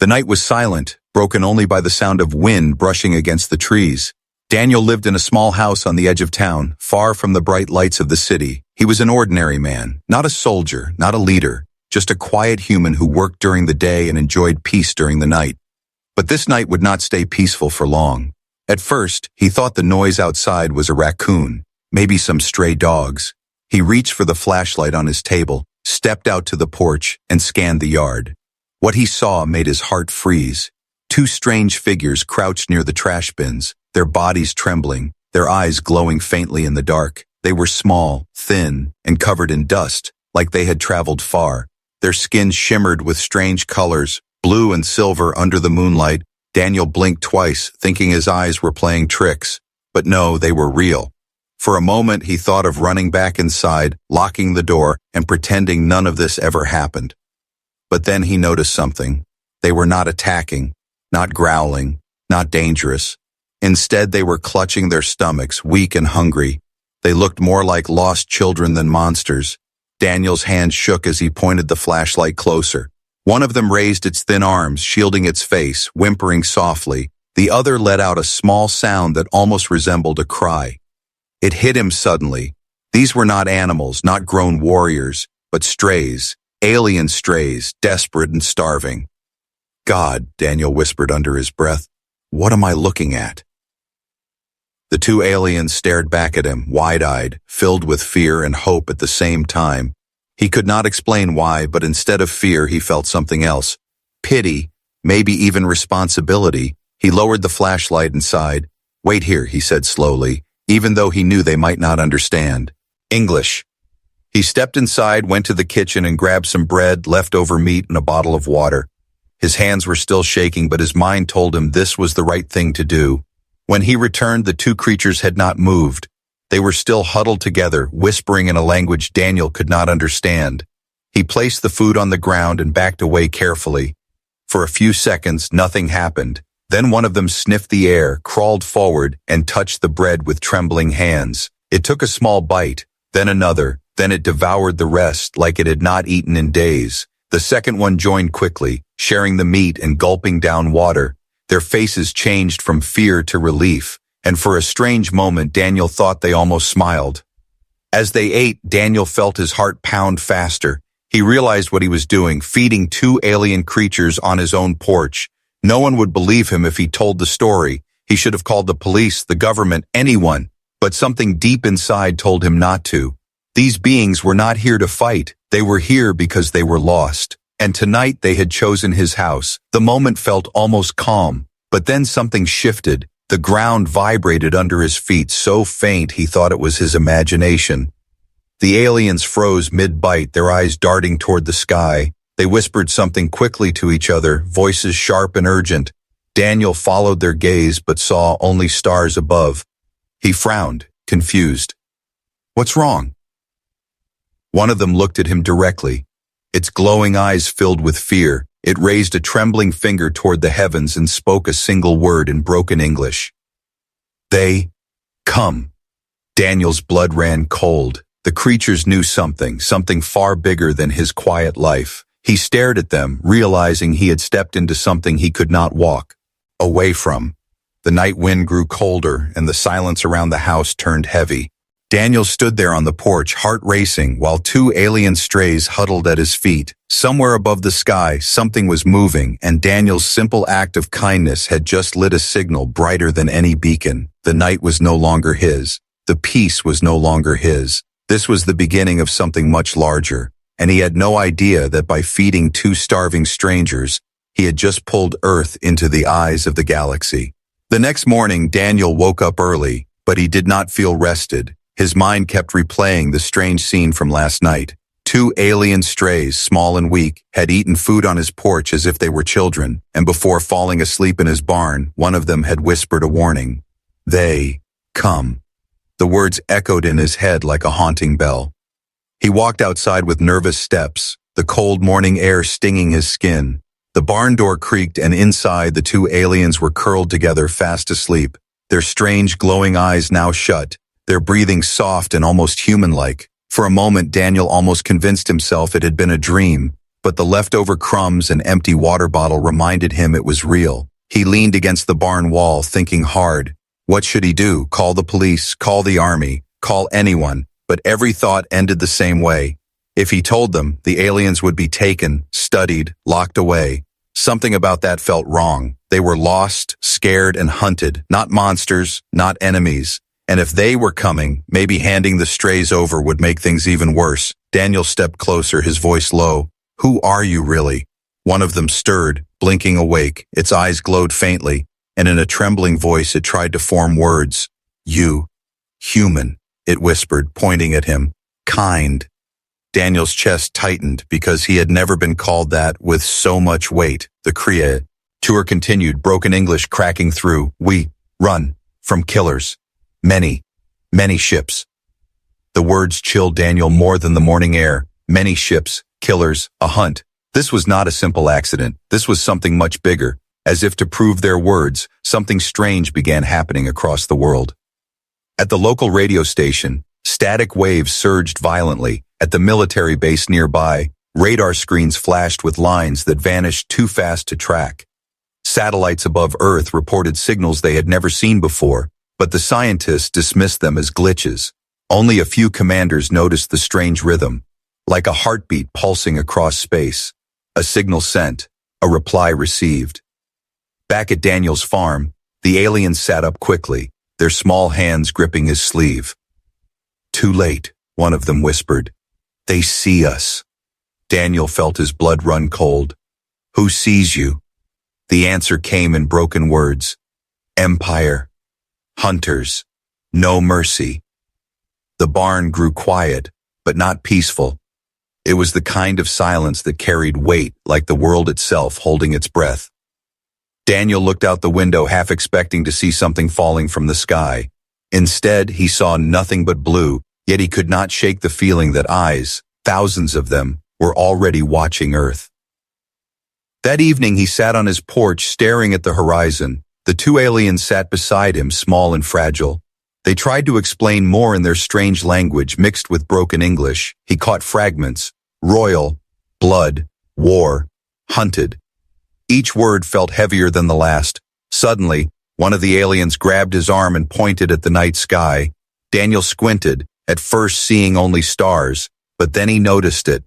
The night was silent, broken only by the sound of wind brushing against the trees. Daniel lived in a small house on the edge of town, far from the bright lights of the city. He was an ordinary man, not a soldier, not a leader, just a quiet human who worked during the day and enjoyed peace during the night. But this night would not stay peaceful for long. At first, he thought the noise outside was a raccoon, maybe some stray dogs. He reached for the flashlight on his table, stepped out to the porch, and scanned the yard. What he saw made his heart freeze. Two strange figures crouched near the trash bins, their bodies trembling, their eyes glowing faintly in the dark. They were small, thin, and covered in dust, like they had traveled far. Their skin shimmered with strange colors, blue and silver under the moonlight. Daniel blinked twice, thinking his eyes were playing tricks. But no, they were real. For a moment, he thought of running back inside, locking the door, and pretending none of this ever happened. But then he noticed something. They were not attacking, not growling, not dangerous. Instead, they were clutching their stomachs, weak and hungry. They looked more like lost children than monsters. Daniel's hand shook as he pointed the flashlight closer. One of them raised its thin arms, shielding its face, whimpering softly. The other let out a small sound that almost resembled a cry. It hit him suddenly. These were not animals, not grown warriors, but strays, alien strays, desperate and starving. God, Daniel whispered under his breath, what am I looking at? The two aliens stared back at him, wide-eyed, filled with fear and hope at the same time. He could not explain why, but instead of fear, he felt something else. Pity, maybe even responsibility. He lowered the flashlight and sighed. Wait here, he said slowly, even though he knew they might not understand. English. He stepped inside, went to the kitchen and grabbed some bread, leftover meat, and a bottle of water. His hands were still shaking, but his mind told him this was the right thing to do. When he returned, the two creatures had not moved. They were still huddled together, whispering in a language Daniel could not understand. He placed the food on the ground and backed away carefully. For a few seconds, nothing happened. Then one of them sniffed the air, crawled forward, and touched the bread with trembling hands. It took a small bite, then another, then it devoured the rest like it had not eaten in days. The second one joined quickly, sharing the meat and gulping down water. Their faces changed from fear to relief, and for a strange moment Daniel thought they almost smiled. As they ate, Daniel felt his heart pound faster. He realized what he was doing, feeding two alien creatures on his own porch. No one would believe him if he told the story. He should have called the police, the government, anyone. But something deep inside told him not to. These beings were not here to fight. They were here because they were lost. And tonight they had chosen his house. The moment felt almost calm. But then something shifted. The ground vibrated under his feet so faint he thought it was his imagination. The aliens froze mid-bite, their eyes darting toward the sky. They whispered something quickly to each other, voices sharp and urgent. Daniel followed their gaze but saw only stars above. He frowned, confused. What's wrong? One of them looked at him directly. Its glowing eyes filled with fear. It raised a trembling finger toward the heavens and spoke a single word in broken English. They come. Daniel's blood ran cold. The creatures knew something far bigger than his quiet life. He stared at them, realizing he had stepped into something he could not walk away from. The night wind grew colder, and the silence around the house turned heavy. Daniel stood there on the porch, heart racing, while two alien strays huddled at his feet. Somewhere above the sky, something was moving, and Daniel's simple act of kindness had just lit a signal brighter than any beacon. The night was no longer his. The peace was no longer his. This was the beginning of something much larger, and he had no idea that by feeding two starving strangers, he had just pulled Earth into the eyes of the galaxy. The next morning, Daniel woke up early, but he did not feel rested. His mind kept replaying the strange scene from last night. Two alien strays, small and weak, had eaten food on his porch as if they were children, and before falling asleep in his barn, one of them had whispered a warning. They come. The words echoed in his head like a haunting bell. He walked outside with nervous steps, the cold morning air stinging his skin. The barn door creaked, and inside the two aliens were curled together fast asleep, their strange glowing eyes now shut, their breathing soft and almost human-like. For a moment, Daniel almost convinced himself it had been a dream, but the leftover crumbs and empty water bottle reminded him it was real. He leaned against the barn wall, thinking hard. What should he do? Call the police, call the army, call anyone, but every thought ended the same way. If he told them, the aliens would be taken, studied, locked away. Something about that felt wrong. They were lost, scared, and hunted, not monsters, not enemies. And if they were coming, maybe handing the strays over would make things even worse. Daniel stepped closer, his voice low. Who are you really? One of them stirred, blinking awake. Its eyes glowed faintly, and in a trembling voice it tried to form words. You. Human, it whispered, pointing at him. Kind. Daniel's chest tightened because he had never been called that with so much weight. The Kriya. Tour continued, broken English cracking through. We run from killers. Many ships. The words chilled Daniel more than the morning air. Many ships, killers, a hunt. This was not a simple accident. This was something much bigger. As if to prove their words, something strange began happening across the world. At the local radio station, static waves surged violently. At the military base nearby, radar screens flashed with lines that vanished too fast to track. Satellites above Earth reported signals they had never seen before, but the scientists dismissed them as glitches. Only a few commanders noticed the strange rhythm, like a heartbeat pulsing across space. A signal sent, a reply received. Back at Daniel's farm, the aliens sat up quickly, their small hands gripping his sleeve. Too late, one of them whispered. They see us. Daniel felt his blood run cold. Who sees you? The answer came in broken words. Empire. Hunters. No mercy. The barn grew quiet, but not peaceful. It was the kind of silence that carried weight, like the world itself holding its breath. Daniel looked out the window, half expecting to see something falling from the sky. Instead, he saw nothing but blue, yet he could not shake the feeling that eyes, thousands of them, were already watching Earth. That evening he sat on his porch staring at the horizon. The two aliens sat beside him, small and fragile. They tried to explain more in their strange language mixed with broken English. He caught fragments. Royal, blood, war, hunted. Each word felt heavier than the last. Suddenly, one of the aliens grabbed his arm and pointed at the night sky. Daniel squinted, at first seeing only stars, but then he noticed it.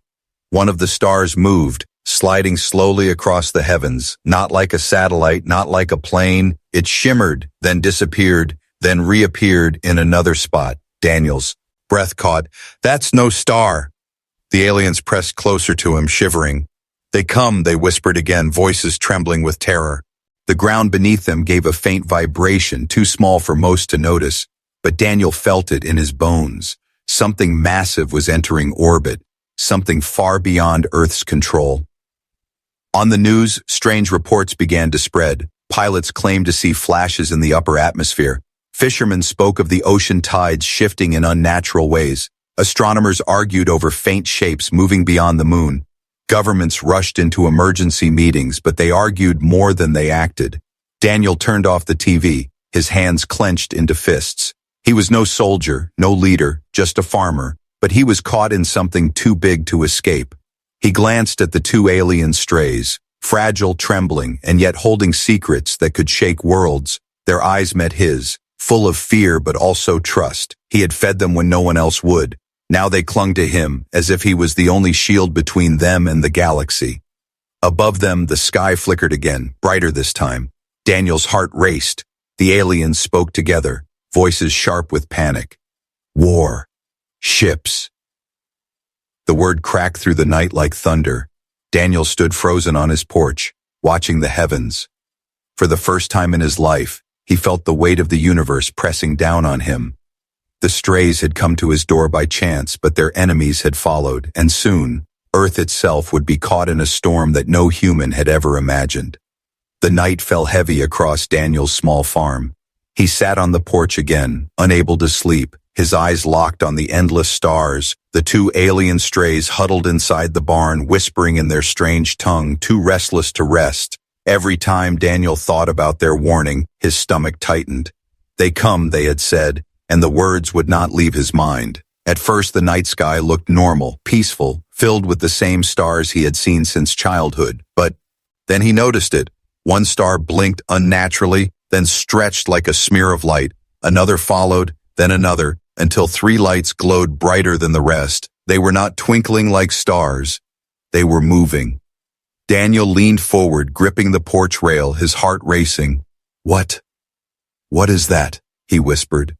One of the stars moved, sliding slowly across the heavens, not like a satellite, not like a plane. It shimmered, then disappeared, then reappeared in another spot. Daniel's breath caught. That's no star. The aliens pressed closer to him, shivering. They come, they whispered again, voices trembling with terror. The ground beneath them gave a faint vibration, too small for most to notice, but Daniel felt it in his bones. Something massive was entering orbit, something far beyond Earth's control. On the news, strange reports began to spread. Pilots claimed to see flashes in the upper atmosphere. Fishermen spoke of the ocean tides shifting in unnatural ways. Astronomers argued over faint shapes moving beyond the moon. Governments rushed into emergency meetings, but they argued more than they acted. Daniel turned off the TV, his hands clenched into fists. He was no soldier, no leader, just a farmer, but he was caught in something too big to escape. He glanced at the two alien strays, fragile, trembling, and yet holding secrets that could shake worlds. Their eyes met his, full of fear but also trust. He had fed them when no one else would. Now they clung to him, as if he was the only shield between them and the galaxy. Above them, the sky flickered again, brighter this time. Daniel's heart raced. The aliens spoke together, voices sharp with panic. War. Ships. The word cracked through the night like thunder. Daniel stood frozen on his porch, watching the heavens. For the first time in his life, he felt the weight of the universe pressing down on him. The strays had come to his door by chance, but their enemies had followed, and soon, Earth itself would be caught in a storm that no human had ever imagined. The night fell heavy across Daniel's small farm. He sat on the porch again, unable to sleep, his eyes locked on the endless stars. The two alien strays huddled inside the barn, whispering in their strange tongue, too restless to rest. Every time Daniel thought about their warning, his stomach tightened. They come, they had said, and the words would not leave his mind. At first, the night sky looked normal, peaceful, filled with the same stars he had seen since childhood. But then he noticed it. One star blinked unnaturally, then stretched like a smear of light. Another followed, then another, until 3 lights glowed brighter than the rest. They were not twinkling like stars. They were moving. Daniel leaned forward, gripping the porch rail, his heart racing. What is that? He whispered.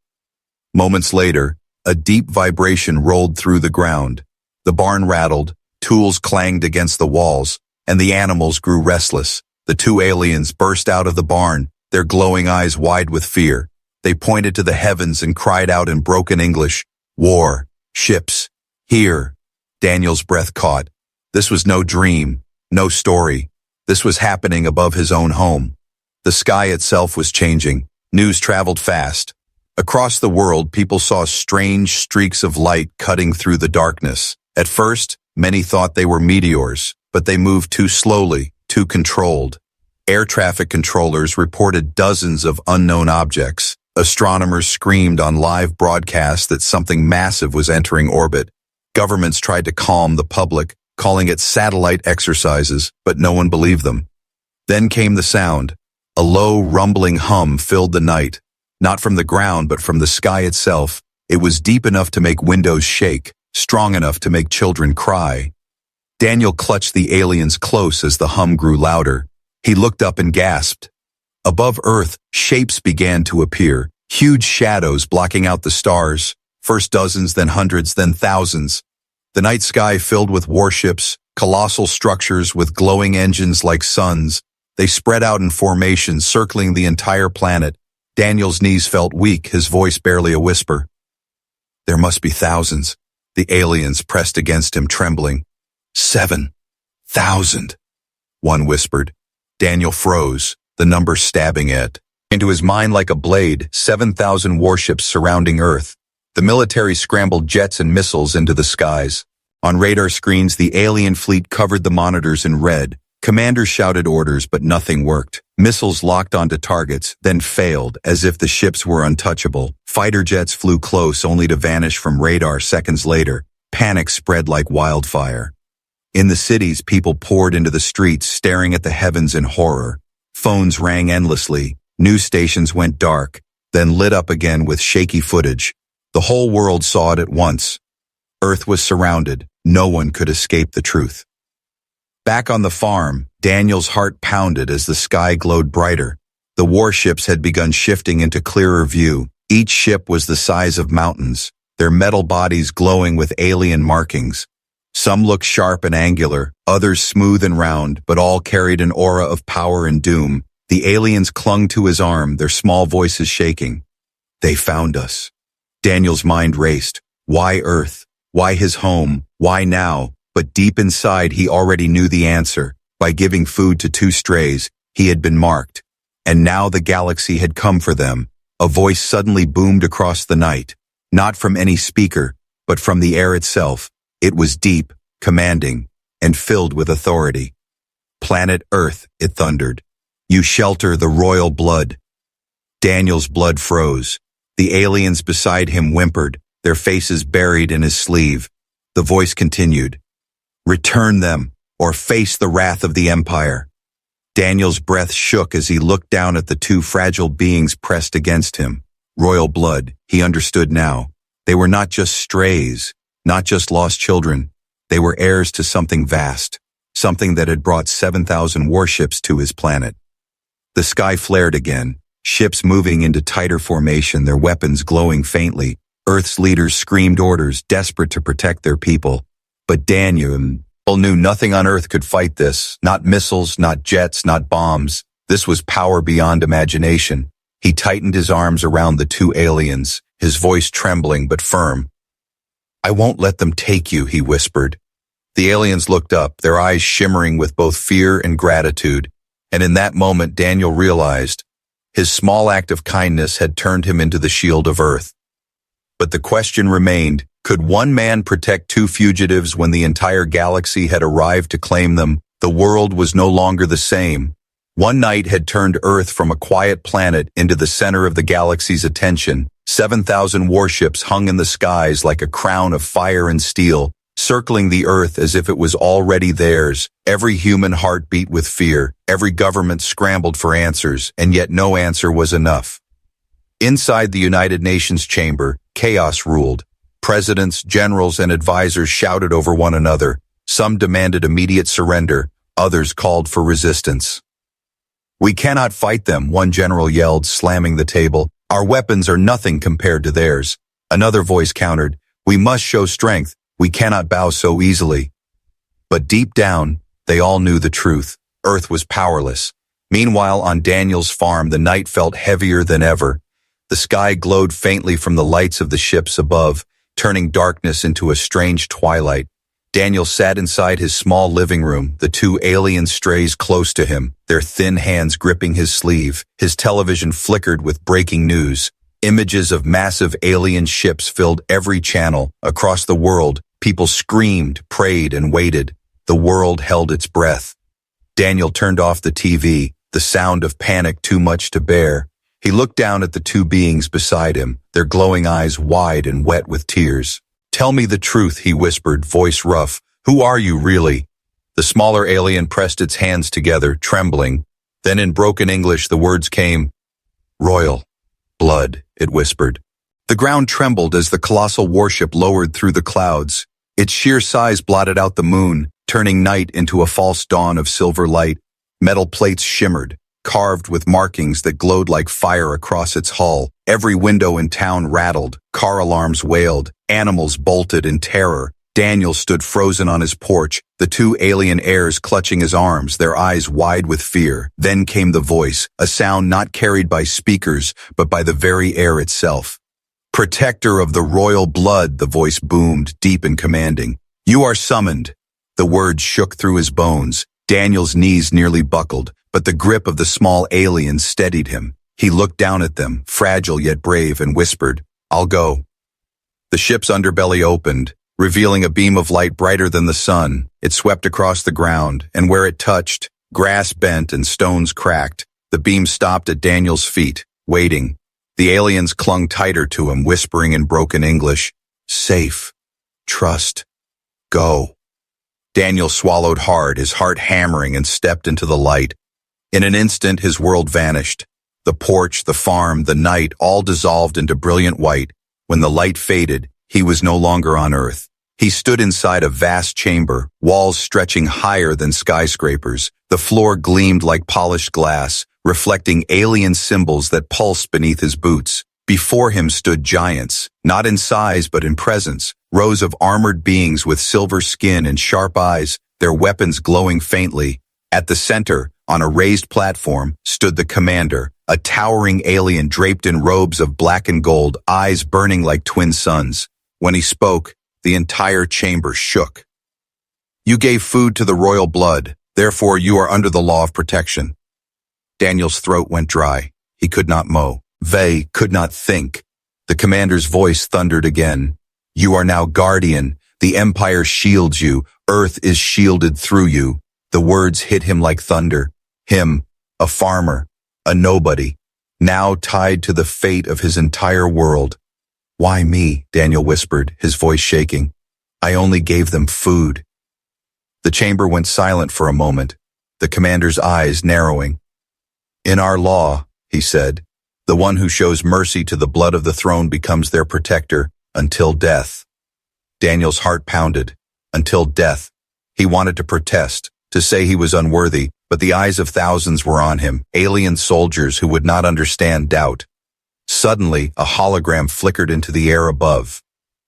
Moments later, a deep vibration rolled through the ground. The barn rattled, tools clanged against the walls, and the animals grew restless. The 2 aliens burst out of the barn, their glowing eyes wide with fear. They pointed to the heavens and cried out in broken English, "War, ships, here." Daniel's breath caught. This was no dream, no story. This was happening above his own home. The sky itself was changing. News traveled fast. Across the world, people saw strange streaks of light cutting through the darkness. At first, many thought they were meteors, but they moved too slowly, too controlled. Air traffic controllers reported dozens of unknown objects. Astronomers screamed on live broadcasts that something massive was entering orbit. Governments tried to calm the public, calling it satellite exercises, but no one believed them. Then came the sound. A low, rumbling hum filled the night. Not from the ground, but from the sky itself. It was deep enough to make windows shake, strong enough to make children cry. Daniel clutched the aliens close as the hum grew louder. He looked up and gasped. Above Earth, shapes began to appear, huge shadows blocking out the stars, first dozens, then hundreds, then thousands. The night sky filled with warships, colossal structures with glowing engines like suns. They spread out in formation, circling the entire planet. Daniel's knees felt weak, his voice barely a whisper. There must be thousands. The aliens pressed against him, trembling. 7,000, one whispered. Daniel froze, the number stabbing into his mind like a blade. 7,000 warships surrounding Earth. The military scrambled jets and missiles into the skies. On radar screens, the alien fleet covered the monitors in red. Commanders shouted orders, but nothing worked. Missiles locked onto targets, then failed, as if the ships were untouchable. Fighter jets flew close, only to vanish from radar seconds later. Panic spread like wildfire. In the cities, people poured into the streets, staring at the heavens in horror. Phones rang endlessly. News stations went dark, then lit up again with shaky footage. The whole world saw it at once. Earth was surrounded. No one could escape the truth. Back on the farm, Daniel's heart pounded as the sky glowed brighter. The warships had begun shifting into clearer view. Each ship was the size of mountains, their metal bodies glowing with alien markings. Some looked sharp and angular, others smooth and round, but all carried an aura of power and doom. The aliens clung to his arm, their small voices shaking. They found us. Daniel's mind raced. Why Earth? Why his home? Why now? But deep inside, he already knew the answer. By giving food to 2 strays, he had been marked. And now the galaxy had come for them. A voice suddenly boomed across the night. Not from any speaker, but from the air itself. It was deep, commanding, and filled with authority. Planet Earth, it thundered. You shelter the royal blood. Daniel's blood froze. The aliens beside him whimpered, their faces buried in his sleeve. The voice continued. Return them, or face the wrath of the Empire. Daniel's breath shook as he looked down at the 2 fragile beings pressed against him. Royal blood, he understood now. They were not just strays, not just lost children. They were heirs to something vast, something that had brought 7,000 warships to his planet. The sky flared again, ships moving into tighter formation, their weapons glowing faintly. Earth's leaders screamed orders, desperate to protect their people. But Daniel knew nothing on Earth could fight this. Not missiles, not jets, not bombs. This was power beyond imagination. He tightened his arms around the 2 aliens, his voice trembling but firm. I won't let them take you, he whispered. The aliens looked up, their eyes shimmering with both fear and gratitude. And in that moment, Daniel realized his small act of kindness had turned him into the shield of Earth. But the question remained, could one man protect 2 fugitives when the entire galaxy had arrived to claim them? The world was no longer the same. One night had turned Earth from a quiet planet into the center of the galaxy's attention. 7,000 warships hung in the skies like a crown of fire and steel, circling the earth as if it was already theirs. Every human heart beat with fear. Every government scrambled for answers, and yet no answer was enough. Inside the United Nations chamber, chaos ruled. Presidents, generals, and advisors shouted over one another. Some demanded immediate surrender. Others called for resistance. "We cannot fight them," one general yelled, slamming the table. "Our weapons are nothing compared to theirs." Another voice countered, "We must show strength. We cannot bow so easily." But deep down, they all knew the truth. Earth was powerless. Meanwhile, on Daniel's farm, the night felt heavier than ever. The sky glowed faintly from the lights of the ships above, turning darkness into a strange twilight. Daniel sat inside his small living room, the two alien strays close to him, their thin hands gripping his sleeve. His television flickered with breaking news. Images of massive alien ships filled every channel. Across the world, people screamed, prayed, and waited. The world held its breath. Daniel turned off the TV, the sound of panic too much to bear. He looked down at the two beings beside him, their glowing eyes wide and wet with tears. "Tell me the truth," he whispered, voice rough. "Who are you, really?" The smaller alien pressed its hands together, trembling. Then in broken English the words came. "Royal blood," it whispered. The ground trembled as the colossal warship lowered through the clouds. Its sheer size blotted out the moon, turning night into a false dawn of silver light. Metal plates shimmered, carved with markings that glowed like fire across its hull. Every window in town rattled, car alarms wailed, animals bolted in terror. Daniel stood frozen on his porch, the two alien heirs clutching his arms, their eyes wide with fear. Then came the voice, a sound not carried by speakers, but by the very air itself. "Protector of the royal blood," the voice boomed, deep and commanding. "You are summoned." The words shook through his bones. Daniel's knees nearly buckled, but the grip of the small alien steadied him. He looked down at them, fragile yet brave, and whispered, "I'll go." The ship's underbelly opened, revealing a beam of light brighter than the sun. It swept across the ground, and where it touched, grass bent and stones cracked. The beam stopped at Daniel's feet, waiting. The aliens clung tighter to him, whispering in broken English, "Safe. Trust. Go." Daniel swallowed hard, his heart hammering, and stepped into the light. In an instant, his world vanished. The porch, the farm, the night, all dissolved into brilliant white. When the light faded, he was no longer on Earth. He stood inside a vast chamber, walls stretching higher than skyscrapers. The floor gleamed like polished glass, reflecting alien symbols that pulsed beneath his boots. Before him stood giants, not in size but in presence, rows of armored beings with silver skin and sharp eyes, their weapons glowing faintly. At the center, on a raised platform, stood the commander, a towering alien draped in robes of black and gold, eyes burning like twin suns. When he spoke, the entire chamber shook. "You gave food to the royal blood, therefore you are under the law of protection." Daniel's throat went dry. He could not mow. They could not think. The commander's voice thundered again. "You are now guardian. The Empire shields you. Earth is shielded through you." The words hit him like thunder. Him, a farmer, a nobody, now tied to the fate of his entire world. "Why me?" Daniel whispered, his voice shaking. "I only gave them food." The chamber went silent for a moment, the commander's eyes narrowing. "In our law," he said, "the one who shows mercy to the blood of the throne becomes their protector until death." Daniel's heart pounded. Until death. He wanted to protest, to say he was unworthy, but the eyes of thousands were on him, alien soldiers who would not understand doubt. Suddenly, a hologram flickered into the air above.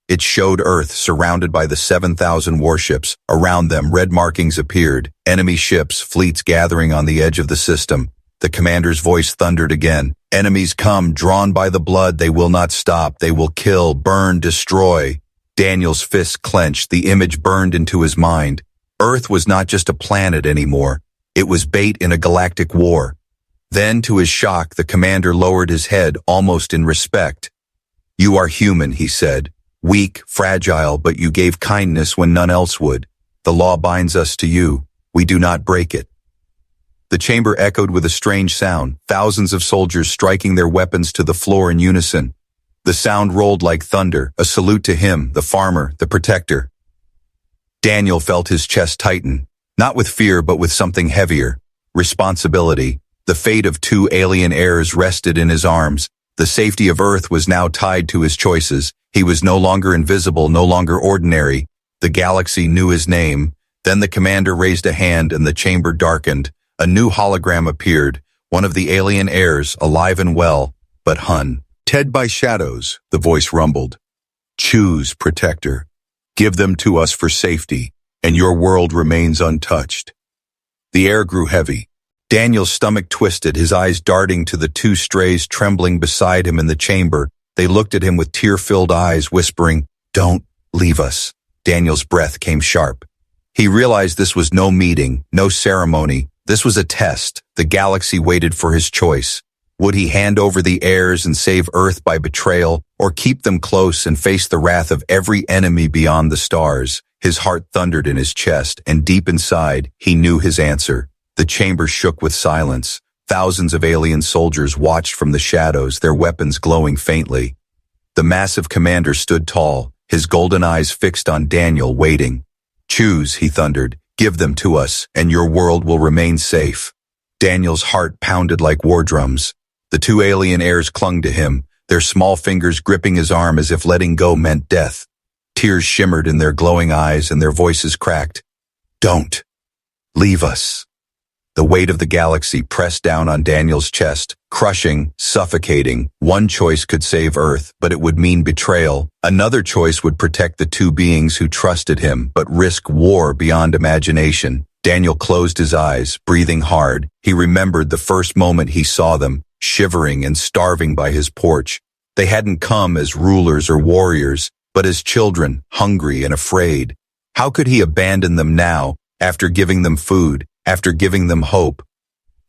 It showed Earth surrounded by the 7,000 warships. Around them, red markings appeared, enemy ships, fleets gathering on the edge of the system. The commander's voice thundered again. "Enemies come, drawn by the blood. They will not stop. They will kill, burn, destroy." Daniel's fists clenched. The image burned into his mind. Earth was not just a planet anymore. It was bait in a galactic war. Then, to his shock, the commander lowered his head, almost in respect. "You are human," he said. "Weak, fragile, but you gave kindness when none else would. The law binds us to you. We do not break it." The chamber echoed with a strange sound, thousands of soldiers striking their weapons to the floor in unison. The sound rolled like thunder, a salute to him, the farmer, the protector. Daniel felt his chest tighten, not with fear but with something heavier. Responsibility. The fate of 2 alien heirs rested in his arms. The safety of Earth was now tied to his choices. He was no longer invisible, no longer ordinary. The galaxy knew his name. Then the commander raised a hand and the chamber darkened. A new hologram appeared, one of the alien heirs, alive and well, but Ted by shadows, the voice rumbled. Choose, protector. Give them to us for safety, and your world remains untouched. The air grew heavy. Daniel's stomach twisted, his eyes darting to the 2 strays trembling beside him in the chamber. They looked at him with tear-filled eyes, whispering, "Don't leave us." Daniel's breath came sharp. He realized this was no meeting, no ceremony. This was a test. The galaxy waited for his choice. Would he hand over the heirs and save Earth by betrayal, or keep them close and face the wrath of every enemy beyond the stars? His heart thundered in his chest, and deep inside, he knew his answer. The chamber shook with silence. Thousands of alien soldiers watched from the shadows, their weapons glowing faintly. The massive commander stood tall, his golden eyes fixed on Daniel, waiting. Choose, he thundered. Give them to us, and your world will remain safe. Daniel's heart pounded like war drums. The 2 alien heirs clung to him, their small fingers gripping his arm as if letting go meant death. Tears shimmered in their glowing eyes and their voices cracked. Don't leave us. The weight of the galaxy pressed down on Daniel's chest, crushing, suffocating. One choice could save Earth, but it would mean betrayal. Another choice would protect the 2 beings who trusted him, but risk war beyond imagination. Daniel closed his eyes, breathing hard. He remembered the first moment he saw them, shivering and starving by his porch. They hadn't come as rulers or warriors, but as children, hungry and afraid. How could he abandon them now, after giving them food, after giving them hope?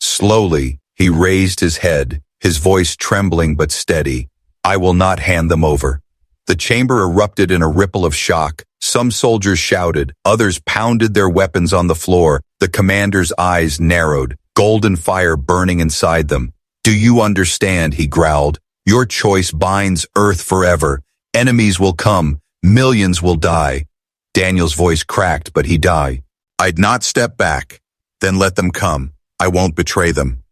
Slowly, he raised his head, his voice trembling but steady. I will not hand them over. The chamber erupted in a ripple of shock. Some soldiers shouted, others pounded their weapons on the floor. The commander's eyes narrowed, golden fire burning inside them. Do you understand, he growled. Your choice binds Earth forever. Enemies will come, millions will die. Daniel's voice cracked, but he died. I'd not step back. Then let them come. I won't betray them.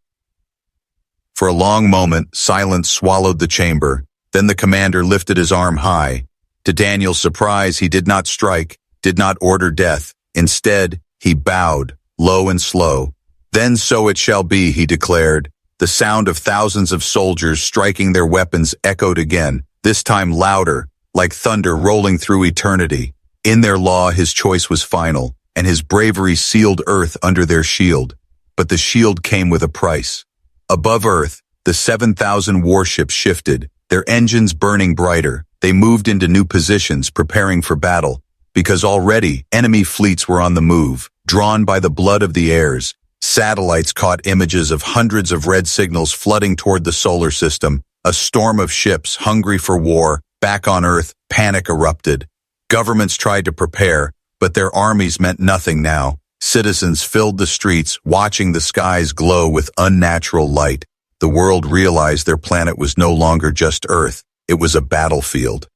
For a long moment, silence swallowed the chamber. Then the commander lifted his arm high. To Daniel's surprise, he did not strike, did not order death. Instead, he bowed, low and slow. Then so it shall be, he declared. The sound of thousands of soldiers striking their weapons echoed again, this time louder, like thunder rolling through eternity. In their law, his choice was final, and his bravery sealed Earth under their shield. But the shield came with a price. Above Earth, the 7,000 warships shifted, their engines burning brighter. They moved into new positions, preparing for battle, because already enemy fleets were on the move, drawn by the blood of the heirs. Satellites caught images of hundreds of red signals flooding toward the solar system. A storm of ships, hungry for war. Back on Earth, panic erupted. Governments tried to prepare, but their armies meant nothing now. Citizens filled the streets, watching the skies glow with unnatural light. The world realized their planet was no longer just Earth. It was a battlefield.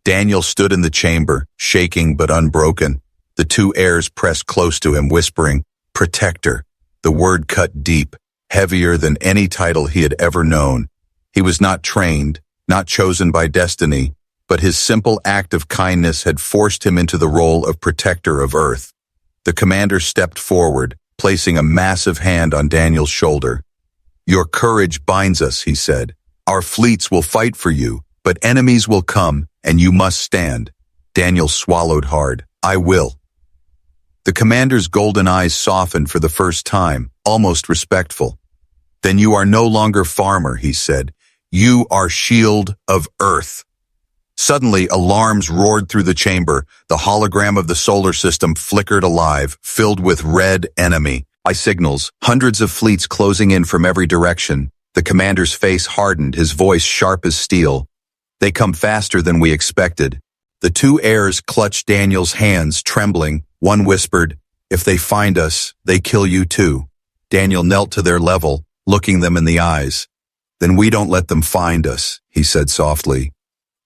Daniel stood in the chamber, shaking but unbroken. The 2 heirs pressed close to him, whispering, "Protector." The word cut deep, heavier than any title he had ever known. He was not trained, not chosen by destiny, but his simple act of kindness had forced him into the role of protector of Earth. The commander stepped forward, placing a massive hand on Daniel's shoulder. "Your courage binds us," he said. "Our fleets will fight for you, but enemies will come, and you must stand." Daniel swallowed hard. "I will." The commander's golden eyes softened for the first time, almost respectful. "Then you are no longer farmer," he said. "You are shield of Earth." Suddenly, alarms roared through the chamber. The hologram of the solar system flickered alive, filled with red enemy. By signals, hundreds of fleets closing in from every direction. The commander's face hardened, his voice sharp as steel. "They come faster than we expected." The 2 heirs clutched Daniel's hands, trembling. One whispered, "If they find us, they kill you too." Daniel knelt to their level, looking them in the eyes. "Then we don't let them find us," he said softly.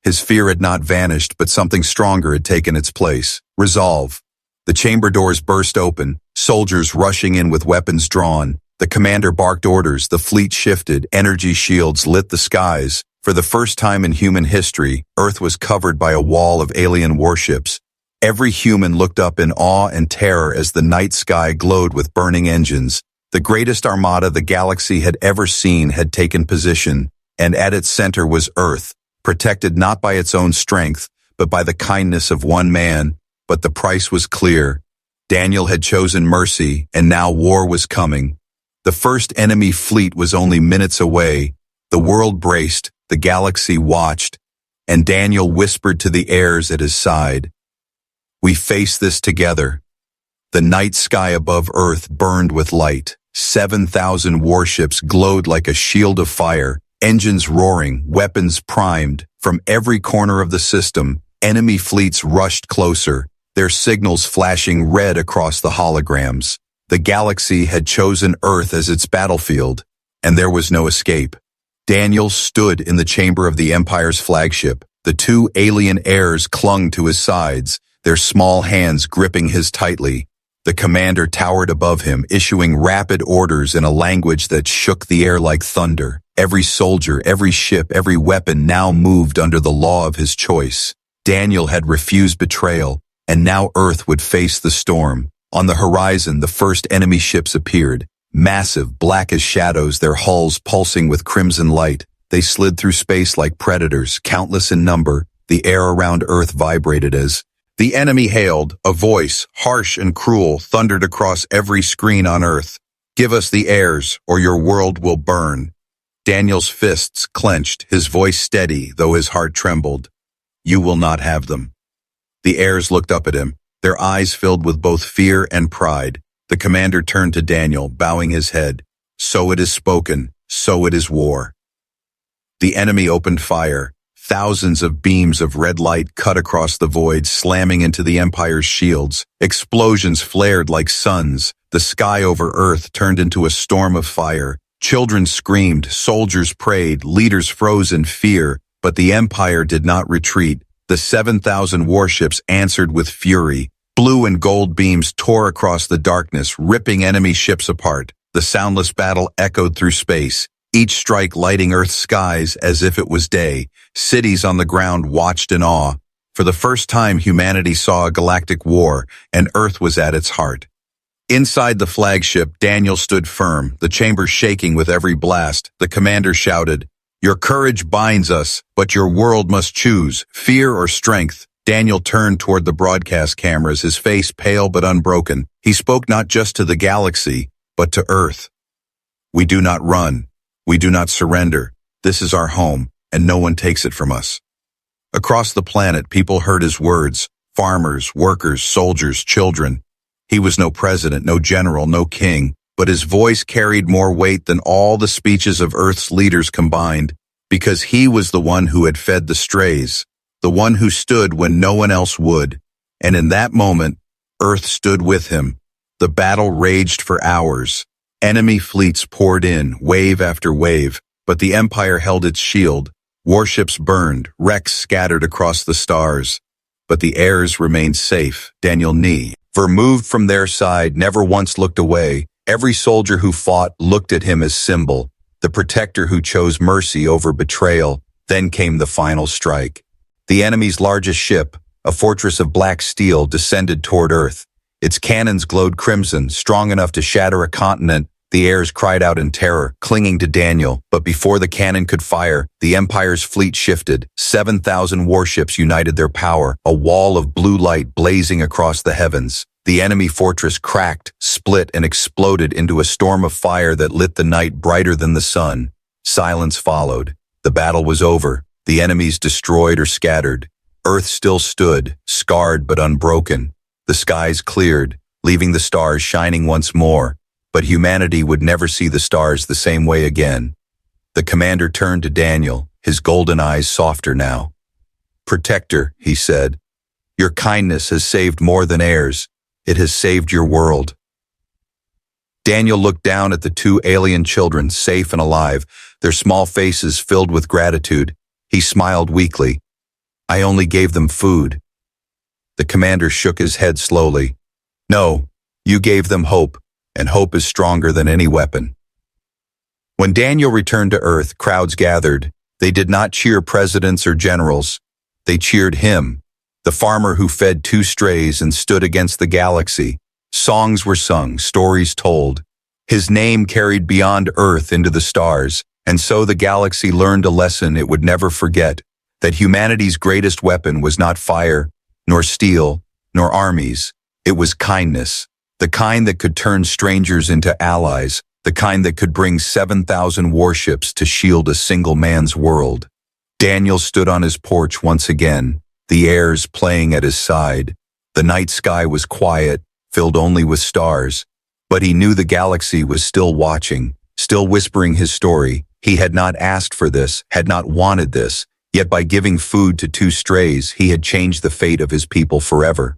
His fear had not vanished, but something stronger had taken its place. Resolve. The chamber doors burst open, soldiers rushing in with weapons drawn. The commander barked orders, the fleet shifted, energy shields lit the skies. For the first time in human history, Earth was covered by a wall of alien warships. Every human looked up in awe and terror as the night sky glowed with burning engines. The greatest armada the galaxy had ever seen had taken position, and at its center was Earth, protected not by its own strength, but by the kindness of one man. But the price was clear. Daniel had chosen mercy, and now war was coming. The first enemy fleet was only minutes away. The world braced, the galaxy watched, and Daniel whispered to the heirs at his side, "We face this together." The night sky above Earth burned with light. 7,000 warships glowed like a shield of fire, engines roaring, weapons primed. From every corner of the system, enemy fleets rushed closer, their signals flashing red across the holograms. The galaxy had chosen Earth as its battlefield, and there was no escape. Daniel stood in the chamber of the Empire's flagship. The two alien heirs clung to his sides, their small hands gripping his tightly. The commander towered above him, issuing rapid orders in a language that shook the air like thunder. Every soldier, every ship, every weapon now moved under the law of his choice. Daniel had refused betrayal, and now Earth would face the storm. On the horizon, the first enemy ships appeared. Massive, black as shadows, their hulls pulsing with crimson light. They slid through space like predators, countless in number. The air around Earth vibrated as the enemy hailed. A voice, harsh and cruel, thundered across every screen on Earth. "Give us the heirs, or your world will burn." Daniel's fists clenched, his voice steady, though his heart trembled. "You will not have them." The heirs looked up at him, their eyes filled with both fear and pride. The commander turned to Daniel, bowing his head. "So it is spoken, so it is war." The enemy opened fire. Thousands of beams of red light cut across the void, slamming into the Empire's shields. Explosions flared like suns. The sky over Earth turned into a storm of fire. Children screamed, soldiers prayed, leaders froze in fear, but the Empire did not retreat. The 7,000 warships answered with fury. Blue and gold beams tore across the darkness, ripping enemy ships apart. The soundless battle echoed through space, each strike lighting Earth's skies as if it was day. Cities on the ground watched in awe. For the first time, humanity saw a galactic war, and Earth was at its heart. Inside the flagship, Daniel stood firm, the chamber shaking with every blast. The commander shouted, "Your courage binds us, but your world must choose, fear or strength." Daniel turned toward the broadcast cameras, his face pale but unbroken. He spoke not just to the galaxy, but to Earth. "We do not run. We do not surrender. This is our home, and no one takes it from us." Across the planet, people heard his words. Farmers, workers, soldiers, children. He was no president, no general, no king, but his voice carried more weight than all the speeches of Earth's leaders combined, because he was the one who had fed the strays, the one who stood when no one else would. And in that moment, Earth stood with him. The battle raged for hours. Enemy fleets poured in, wave after wave, but the Empire held its shield. Warships burned, wrecks scattered across the stars. But the heirs remained safe. Daniel Nee, removed from their side, never once looked away. Every soldier who fought looked at him as symbol, the protector who chose mercy over betrayal. Then came the final strike. The enemy's largest ship, a fortress of black steel, descended toward Earth. Its cannons glowed crimson, strong enough to shatter a continent. The heirs cried out in terror, clinging to Daniel. But before the cannon could fire, the Empire's fleet shifted. 7,000 warships united their power, a wall of blue light blazing across the heavens. The enemy fortress cracked, split, and exploded into a storm of fire that lit the night brighter than the sun. Silence followed. The battle was over. The enemies destroyed or scattered. Earth still stood, scarred but unbroken. The skies cleared, leaving the stars shining once more. But humanity would never see the stars the same way again. The commander turned to Daniel, his golden eyes softer now. "Protector," he said, "your kindness has saved more than heirs. It has saved your world." Daniel looked down at the two alien children, safe and alive, their small faces filled with gratitude. He smiled weakly. I only gave them food. The commander shook his head slowly. No, you gave them hope, and hope is stronger than any weapon. When Daniel returned to Earth, crowds gathered. They did not cheer presidents or generals. They cheered him, the farmer who fed 2 strays and stood against the galaxy. Songs were sung, stories told. His name carried beyond Earth into the stars, and so the galaxy learned a lesson it would never forget, that humanity's greatest weapon was not fire, nor steel, nor armies. It was kindness, the kind that could turn strangers into allies, the kind that could bring 7,000 warships to shield a single man's world. Daniel stood on his porch once again, the airs playing at his side. The night sky was quiet, filled only with stars, but he knew the galaxy was still watching, still whispering his story. He had not asked for this, had not wanted this, yet by giving food to 2 strays, he had changed the fate of his people forever.